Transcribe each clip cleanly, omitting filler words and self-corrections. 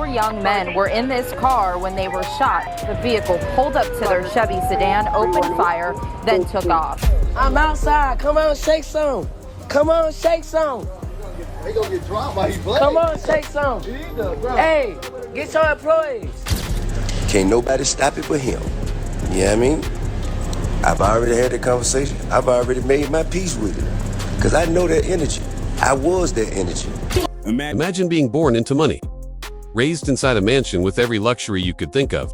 4 young men were in this car when they were shot. The vehicle pulled up to their Chevy sedan, opened fire, then took off. I'm outside. Come on, shake some. Come on, shake some. They gonna get dropped while he plays. Come on, shake some. Hey, get your employees. Can't nobody stop it but him. You know what I mean? I've already had that conversation. I've already made my peace with it. Because I know that energy. I was that energy. Imagine being born into money, raised inside a mansion with every luxury you could think of,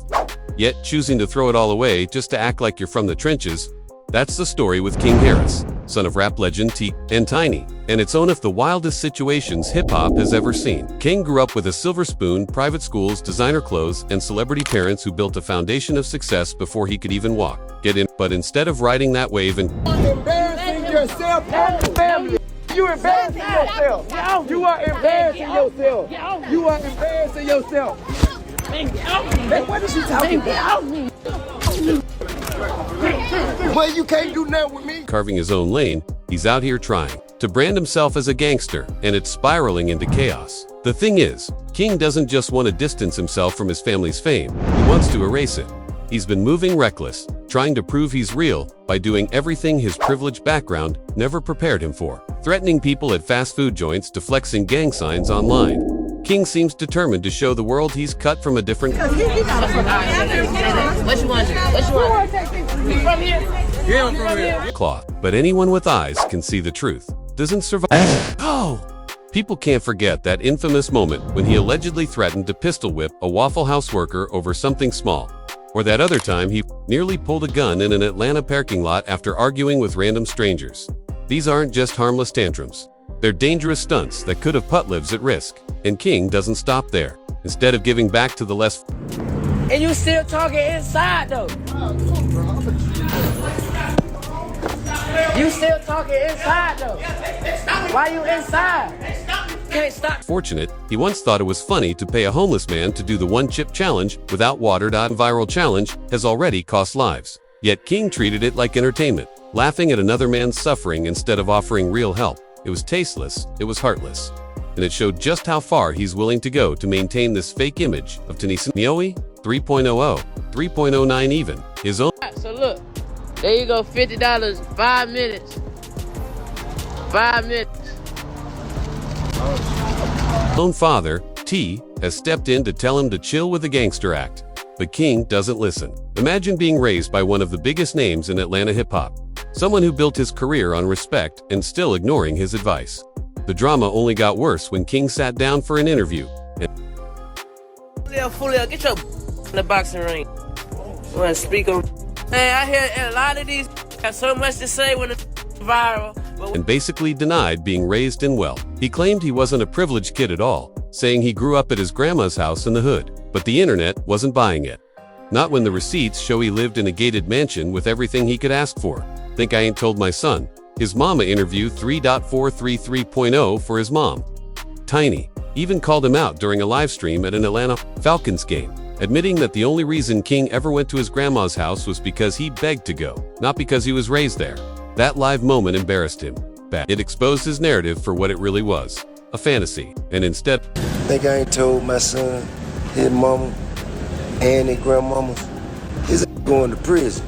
yet choosing to throw it all away just to act like you're from the trenches. That's the story with King Harris, son of rap legend T and Tiny, and it's one of the wildest situations hip-hop has ever seen. King grew up with a silver spoon, private schools, designer clothes, and celebrity parents who built a foundation of success before he could even walk. Get in, but instead of riding that wave and Embarrassing yourself and the family. You embarrassing yourself. You are embarrassing yourself. You are embarrassing yourself. Hey, what is she talking about? Well, you can't do nothing with me. carving his own lane, he's out here trying to brand himself as a gangster, and it's spiraling into chaos. The thing is, King doesn't just want to distance himself from his family's fame, he wants to erase it. He's been moving reckless, trying to prove he's real by doing everything his privileged background never prepared him for, threatening people at fast food joints to flexing gang signs online. King seems determined to show the world he's cut from a different What you want? What you want? From here? Yeah, I'm from here. cloth. But anyone with eyes can see the truth. Doesn't survive. Oh! People can't forget that infamous moment when he allegedly threatened to pistol whip a Waffle House worker over something small. Or that other time he nearly pulled a gun in an Atlanta parking lot after arguing with random strangers. These aren't just harmless tantrums. They're dangerous stunts that could have put lives at risk. And King doesn't stop there. Instead of giving back to the less... And you still talking inside though. You still talking inside though. Why you inside? Can't stop. Fortunate, he once thought it was funny to pay a homeless man to do the one-chip challenge without water. Viral challenge has already cost lives. Yet King treated it like entertainment, laughing at another man's suffering instead of offering real help. It was tasteless, it was heartless. And it showed just how far he's willing to go to maintain this fake image of Tanisi Mioe 3.00, 3.09 even, his own. So look, there you go, $50, 5 minutes. 5 minutes. Own father, T, has stepped in to tell him to chill with the gangster act. But King doesn't listen. Imagine being raised by one of the biggest names in Atlanta hip-hop. Someone who built his career on respect and still ignoring his advice. The drama only got worse when King sat down for an interview. Foolio, get your in the boxing ring. Want to speak on? Hey, I hear a lot of these got so much to say when it's viral. And basically denied being raised in wealth. He claimed he wasn't a privileged kid at all, saying he grew up at his grandma's house in the hood. But the internet wasn't buying it. Not when the receipts show he lived in a gated mansion with everything he could ask for. Think I ain't told my son. His mama interview 3.433.0 for his mom. Tiny even called him out during a live stream at an Atlanta Falcons game, admitting that the only reason King ever went to his grandma's house was because he begged to go, not because he was raised there. That live moment embarrassed him. It exposed his narrative for what it really was, a fantasy, and instead... Think I ain't told my son, his mama, and his grandmama, his going to prison.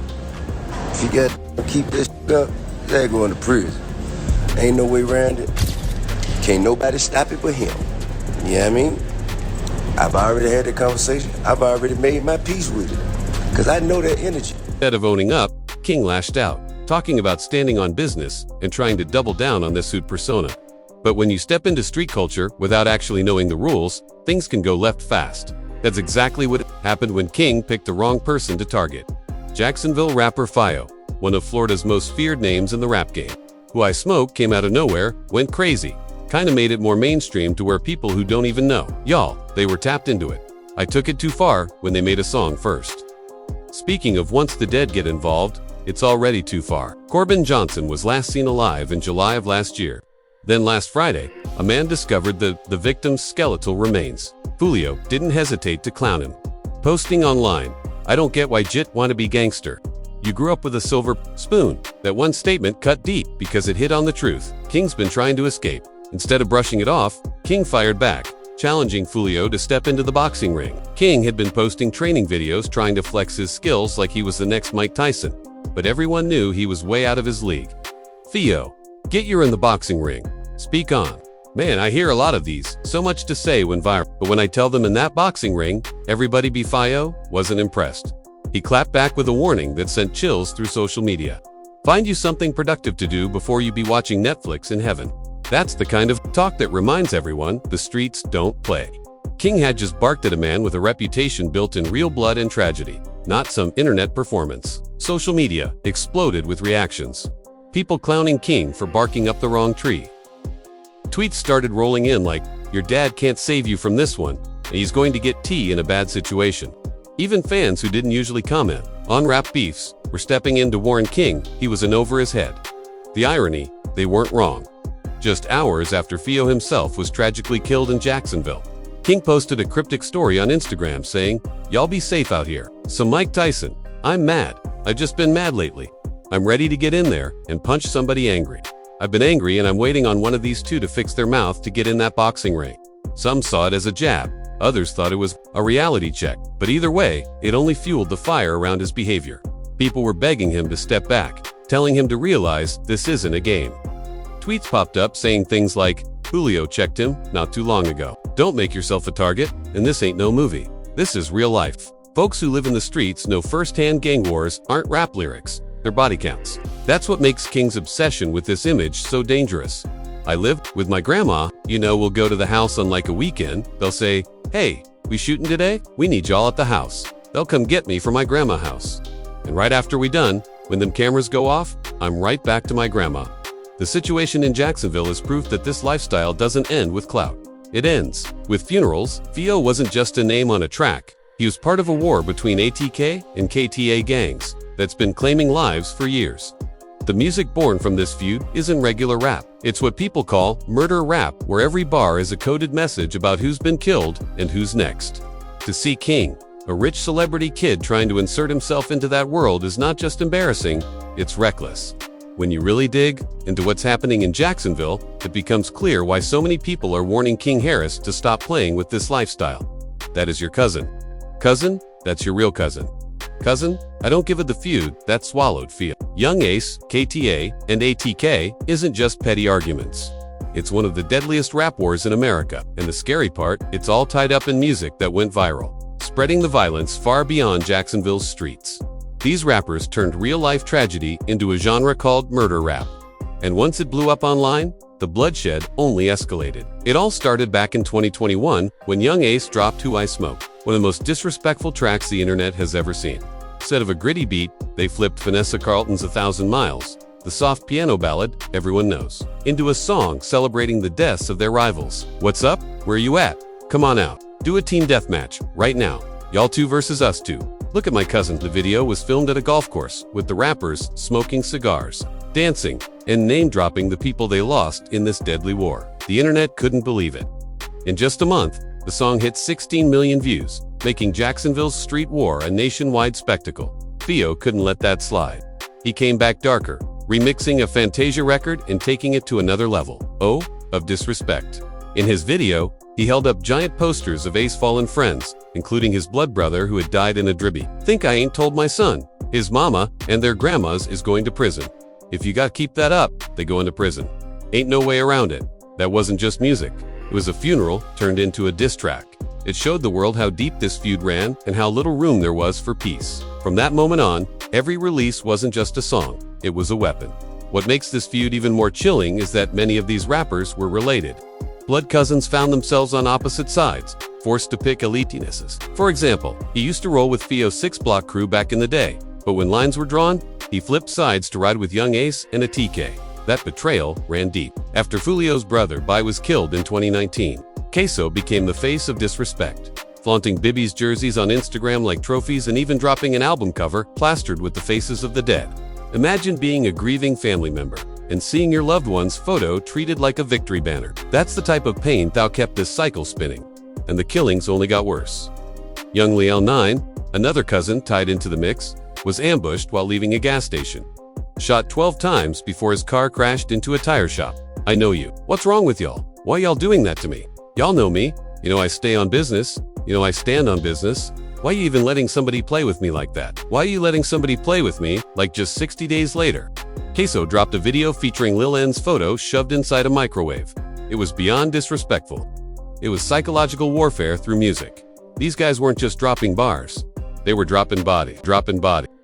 If you got to keep this up, they're going to prison. Ain't no way around it. Can't nobody stop it but him. You know what I mean? I've already had that conversation. I've already made my peace with it. Because I know that energy. Instead of owning up, King lashed out, talking about standing on business and trying to double down on this suit persona. But when you step into street culture without actually knowing the rules, things can go left fast. That's exactly what happened when King picked the wrong person to target. Jacksonville rapper Foolio, one of Florida's most feared names in the rap game, who I Smoke came out of nowhere, went crazy. Kinda made it more mainstream to where people who don't even know, y'all, they were tapped into it. I took it too far when they made a song first. Speaking of once the dead get involved, it's already too far. Corbin Johnson was last seen alive in July of last year. Then last Friday, a man discovered the victim's skeletal remains. Foolio didn't hesitate to clown him, posting online, "I don't get why Jit wanna be gangster. You grew up with a silver spoon." That one statement cut deep because it hit on the truth. King's been trying to escape. Instead of brushing it off, King fired back, challenging Foolio to step into the boxing ring. King had been posting training videos trying to flex his skills like he was the next Mike Tyson, but everyone knew he was way out of his league. Theo, get you in the boxing ring. Speak on. Man, I hear a lot of these, so much to say when viral, but when I tell them in that boxing ring, everybody be Theo, wasn't impressed. He clapped back with a warning that sent chills through social media. Find you something productive to do before you be watching Netflix in heaven. That's the kind of talk that reminds everyone the streets don't play. King had just barked at a man with a reputation built in real blood and tragedy, not some internet performance. Social media exploded with reactions. People clowning King for barking up the wrong tree. Tweets started rolling in like, your dad can't save you from this one, and he's going to get tea in a bad situation. Even fans who didn't usually comment on rap beefs were stepping in to warn King he was in over his head. The irony, they weren't wrong. Just hours after Theo himself was tragically killed in Jacksonville, King posted a cryptic story on Instagram saying, y'all be safe out here. So Mike Tyson, I'm mad. I've just been mad lately. I'm ready to get in there and punch somebody angry. I've been angry and I'm waiting on one of these two to fix their mouth to get in that boxing ring. Some saw it as a jab. Others thought it was a reality check. But either way, it only fueled the fire around his behavior. People were begging him to step back, telling him to realize this isn't a game. Tweets popped up saying things like, Foolio checked him not too long ago. Don't make yourself a target, and this ain't no movie. This is real life. Folks who live in the streets know firsthand gang wars aren't rap lyrics, they're body counts. That's what makes King's obsession with this image so dangerous. I live with my grandma, we'll go to the house on like a weekend. They'll say, hey, we shooting today? We need y'all at the house. They'll come get me from my grandma house. And right after we done, when them cameras go off, I'm right back to my grandma. The situation in Jacksonville is proof that this lifestyle doesn't end with clout. It ends with funerals. Theo wasn't just a name on a track. He was part of a war between ATK and KTA gangs that's been claiming lives for years. The music born from this feud isn't regular rap. It's what people call murder rap, where every bar is a coded message about who's been killed and who's next. To see King, a rich celebrity kid trying to insert himself into that world, is not just embarrassing, it's reckless. When you really dig into what's happening in Jacksonville, it becomes clear why so many people are warning King Harris to stop playing with this lifestyle. That is your cousin. Cousin, that's your real cousin. Cousin, I don't give a the feud that swallowed Theo. Young Ace, KTA, and ATK isn't just petty arguments. It's one of the deadliest rap wars in America, and the scary part, it's all tied up in music that went viral, spreading the violence far beyond Jacksonville's streets. These rappers turned real-life tragedy into a genre called murder rap. And once it blew up online, the bloodshed only escalated. It all started back in 2021 when Young Ace dropped Who I Smoke, one of the most disrespectful tracks the internet has ever seen. Instead of a gritty beat, they flipped Vanessa Carlton's 1,000 Miles, the soft piano ballad everyone knows, into a song celebrating the deaths of their rivals. What's up? Where you at? Come on out. Do a team deathmatch, right now. Y'all two versus us two. Look at my cousin. The video was filmed at a golf course, with the rappers smoking cigars, dancing, and name-dropping the people they lost in this deadly war. The internet couldn't believe it. In just a month, the song hit 16 million views, making Jacksonville's street war a nationwide spectacle. Theo couldn't let that slide. He came back darker, remixing a Fantasia record and taking it to another level. Of disrespect. In his video, he held up giant posters of Ace's fallen friends, including his blood brother who had died in a dribby. Think I ain't told my son. His mama and their grandmas is going to prison. If you got keep that up, they go into prison. Ain't no way around it. That wasn't just music. It was a funeral turned into a diss track. It showed the world how deep this feud ran and how little room there was for peace. From that moment on, every release wasn't just a song, it was a weapon. What makes this feud even more chilling is that many of these rappers were related. Blood cousins found themselves on opposite sides, forced to pick elitinesses. For example, he used to roll with Theo's 6 Block crew back in the day, but when lines were drawn, he flipped sides to ride with Young Ace and a TK. That betrayal ran deep. After Foolio's brother Bai was killed in 2019, Queso became the face of disrespect, flaunting Bibby's jerseys on Instagram like trophies and even dropping an album cover plastered with the faces of the dead. Imagine being a grieving family member and seeing your loved one's photo treated like a victory banner. That's the type of pain that kept this cycle spinning, and the killings only got worse. Young Liel 9, another cousin tied into the mix, was ambushed while leaving a gas station. Shot 12 times before his car crashed into a tire shop. I know you. What's wrong with y'all? Why y'all doing that to me? Y'all know me. You know I stay on business. You know I stand on business. Why are you even letting somebody play with me like that? Why are you letting somebody play with me like just 60 days later? Queso dropped a video featuring Lil N's photo shoved inside a microwave. It was beyond disrespectful. It was psychological warfare through music. These guys weren't just dropping bars. They were dropping body,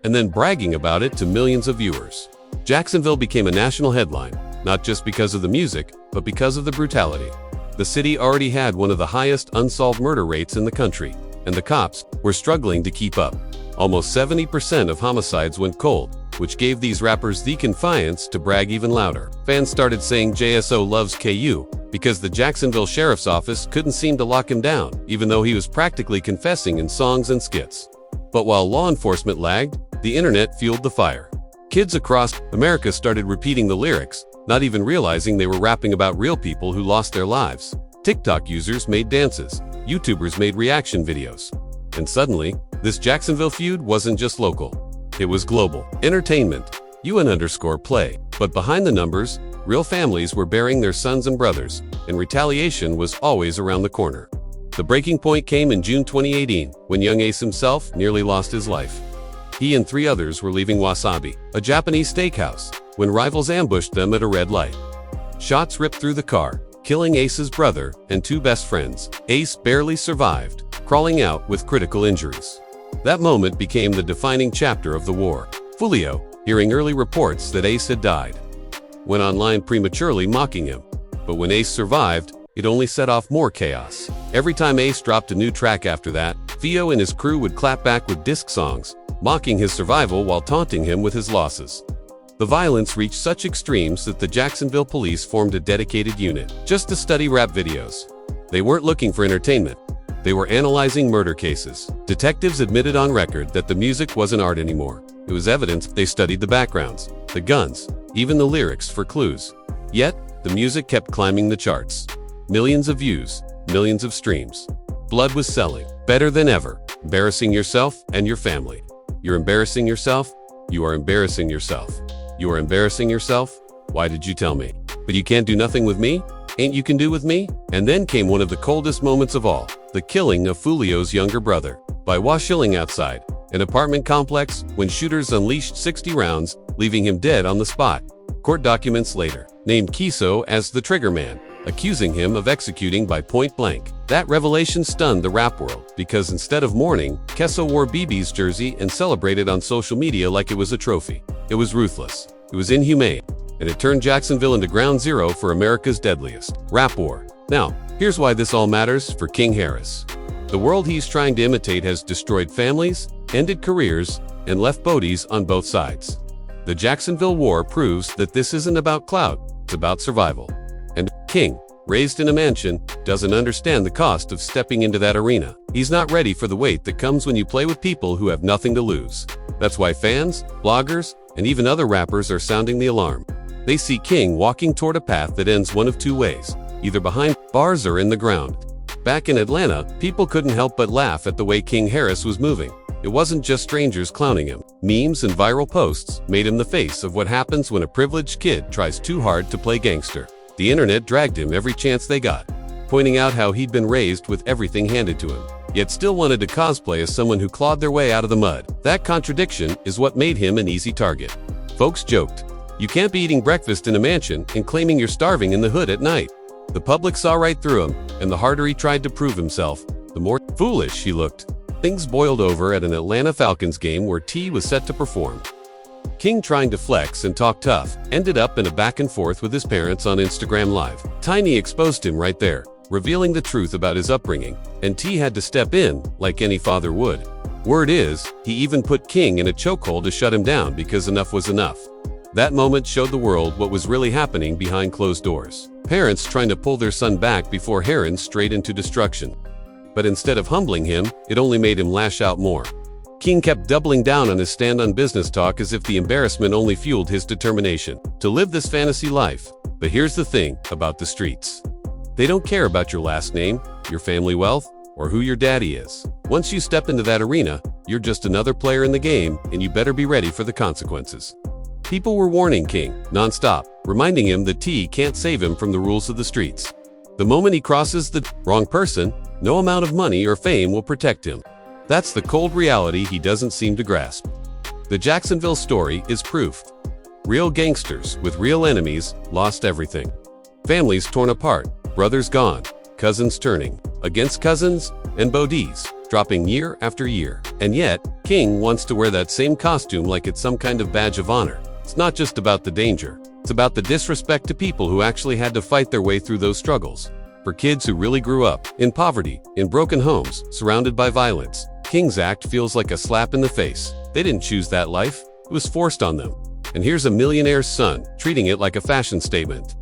and then bragging about it to millions of viewers. Jacksonville became a national headline, not just because of the music, but because of the brutality. The city already had one of the highest unsolved murder rates in the country, and the cops were struggling to keep up. Almost 70% of homicides went cold, which gave these rappers the confiance to brag even louder. Fans started saying JSO loves KU because the Jacksonville Sheriff's Office couldn't seem to lock him down, even though he was practically confessing in songs and skits. But while law enforcement lagged, the internet fueled the fire. Kids across America started repeating the lyrics, not even realizing they were rapping about real people who lost their lives. TikTok users made dances, YouTubers made reaction videos. And suddenly, this Jacksonville feud wasn't just local. It was global. Entertainment, UN_play. But behind the numbers, real families were burying their sons and brothers, and retaliation was always around the corner. The breaking point came in June 2018, when young Ace himself nearly lost his life. He and 3 others were leaving Wasabi, a Japanese steakhouse, when rivals ambushed them at a red light. Shots ripped through the car, killing Ace's brother and 2 best friends. Ace barely survived, crawling out with critical injuries. That moment became the defining chapter of the war. Foolio, hearing early reports that Ace had died, went online prematurely mocking him. But when Ace survived, it only set off more chaos. Every time Ace dropped a new track after that, Theo and his crew would clap back with diss songs, mocking his survival while taunting him with his losses. The violence reached such extremes that the Jacksonville police formed a dedicated unit just to study rap videos. They weren't looking for entertainment. They were analyzing murder cases. Detectives admitted on record that the music wasn't art anymore. It was evidence. They studied the backgrounds, the guns, even the lyrics for clues. Yet, the music kept climbing the charts. Millions of views, millions of streams. Blood was selling, better than ever. Embarrassing yourself and your family. You're embarrassing yourself. You are embarrassing yourself. You are embarrassing yourself? Why did you tell me? But you can't do nothing with me? Ain't you can do with me? And then came one of the coldest moments of all, the killing of Foolio's younger brother by Washilling outside an apartment complex when shooters unleashed 60 rounds, leaving him dead on the spot. Court documents later named Queso as the trigger man, accusing him of executing by point blank. That revelation stunned the rap world because instead of mourning, Queso wore BB's jersey and celebrated on social media like it was a trophy. It was ruthless. It was inhumane. And it turned Jacksonville into ground zero for America's deadliest rap war. Now, here's why this all matters for King Harris. The world he's trying to imitate has destroyed families, ended careers, and left bodies on both sides. The Jacksonville War proves that this isn't about clout, it's about survival. And King, raised in a mansion, doesn't understand the cost of stepping into that arena. He's not ready for the weight that comes when you play with people who have nothing to lose. That's why fans, bloggers, and even other rappers are sounding the alarm. They see King walking toward a path that ends one of 2 ways, either behind bars or in the ground. Back in Atlanta, people couldn't help but laugh at the way King Harris was moving. It wasn't just strangers clowning him. Memes and viral posts made him the face of what happens when a privileged kid tries too hard to play gangster. The internet dragged him every chance they got, pointing out how he'd been raised with everything handed to him, yet still wanted to cosplay as someone who clawed their way out of the mud. That contradiction is what made him an easy target. Folks joked, "You can't be eating breakfast in a mansion and claiming you're starving in the hood at night." The public saw right through him, and the harder he tried to prove himself, the more foolish he looked. Things boiled over at an Atlanta Falcons game where T was set to perform. King, trying to flex and talk tough, ended up in a back and forth with his parents on Instagram Live. Tiny exposed him right there, revealing the truth about his upbringing, and T had to step in like any father would. Word is, he even put King in a chokehold to shut him down because enough was enough. That moment showed the world what was really happening behind closed doors. Parents trying to pull their son back before Heron strayed into destruction. But instead of humbling him, it only made him lash out more. King kept doubling down on his stand on business talk as if the embarrassment only fueled his determination to live this fantasy life. But here's the thing about the streets. They don't care about your last name, your family wealth, or who your daddy is. Once you step into that arena, you're just another player in the game, and you better be ready for the consequences. People were warning King nonstop, reminding him that T can't save him from the rules of the streets. The moment he crosses the wrong person, no amount of money or fame will protect him. That's the cold reality he doesn't seem to grasp. The Jacksonville story is proof. Real gangsters with real enemies lost everything. Families torn apart, brothers gone, cousins turning against cousins, and bodies dropping year after year. And yet, King wants to wear that same costume like it's some kind of badge of honor. It's not just about the danger. It's about the disrespect to people who actually had to fight their way through those struggles. For kids who really grew up in poverty, in broken homes, surrounded by violence, King's act feels like a slap in the face. They didn't choose that life. It was forced on them. And here's a millionaire's son, treating it like a fashion statement.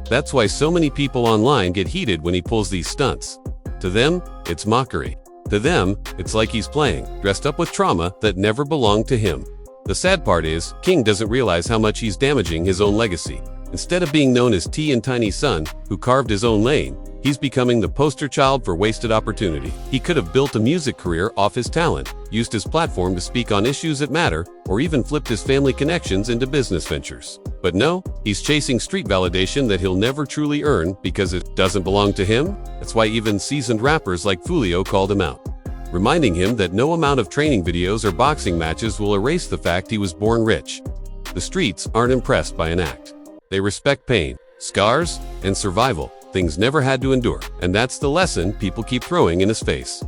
That's why so many people online get heated when he pulls these stunts. To them, it's mockery. To them, it's like he's playing, dressed up with trauma that never belonged to him. The sad part is, King doesn't realize how much he's damaging his own legacy. Instead of being known as T and Tiny's son, who carved his own lane, he's becoming the poster child for wasted opportunity. He could have built a music career off his talent, used his platform to speak on issues that matter, or even flipped his family connections into business ventures. But no, he's chasing street validation that he'll never truly earn because it doesn't belong to him. That's why even seasoned rappers like Foolio called him out, reminding him that no amount of training videos or boxing matches will erase the fact he was born rich. The streets aren't impressed by an act. They respect pain, scars, and survival, things never had to endure. And that's the lesson people keep throwing in his face.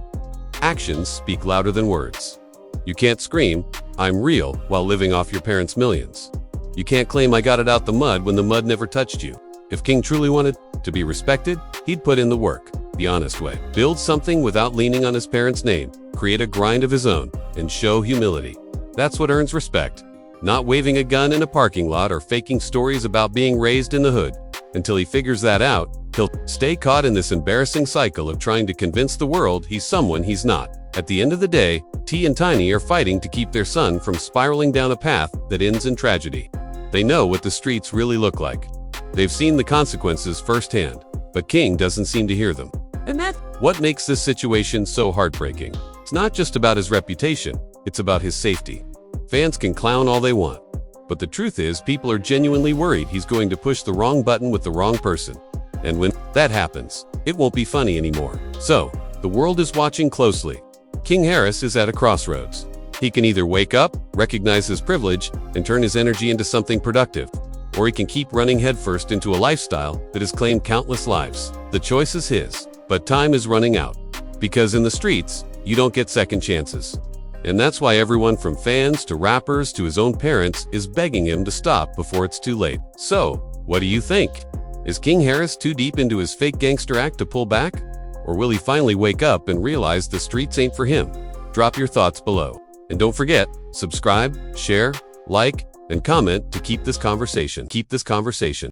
Actions speak louder than words. You can't scream, "I'm real," while living off your parents' millions. You can't claim "I got it out the mud" when the mud never touched you. If King truly wanted to be respected, he'd put in the work, the honest way. Build something without leaning on his parents' name, create a grind of his own, and show humility. That's what earns respect. Not waving a gun in a parking lot or faking stories about being raised in the hood. Until he figures that out, he'll stay caught in this embarrassing cycle of trying to convince the world he's someone he's not. At the end of the day, T and Tiny are fighting to keep their son from spiraling down a path that ends in tragedy. They know what the streets really look like. They've seen the consequences firsthand, but King doesn't seem to hear them. And that's what makes this situation so heartbreaking. It's not just about his reputation, it's about his safety. Fans can clown all they want, but the truth is people are genuinely worried he's going to push the wrong button with the wrong person. And when that happens, it won't be funny anymore. So, the world is watching closely. King Harris is at a crossroads. He can either wake up, recognize his privilege, and turn his energy into something productive, or he can keep running headfirst into a lifestyle that has claimed countless lives. The choice is his, but time is running out. Because in the streets, you don't get second chances. And that's why everyone from fans to rappers to his own parents is begging him to stop before it's too late. So, what do you think? Is King Harris too deep into his fake gangster act to pull back? Or will he finally wake up and realize the streets ain't for him? Drop your thoughts below. And don't forget, subscribe, share, like, and comment to keep this conversation.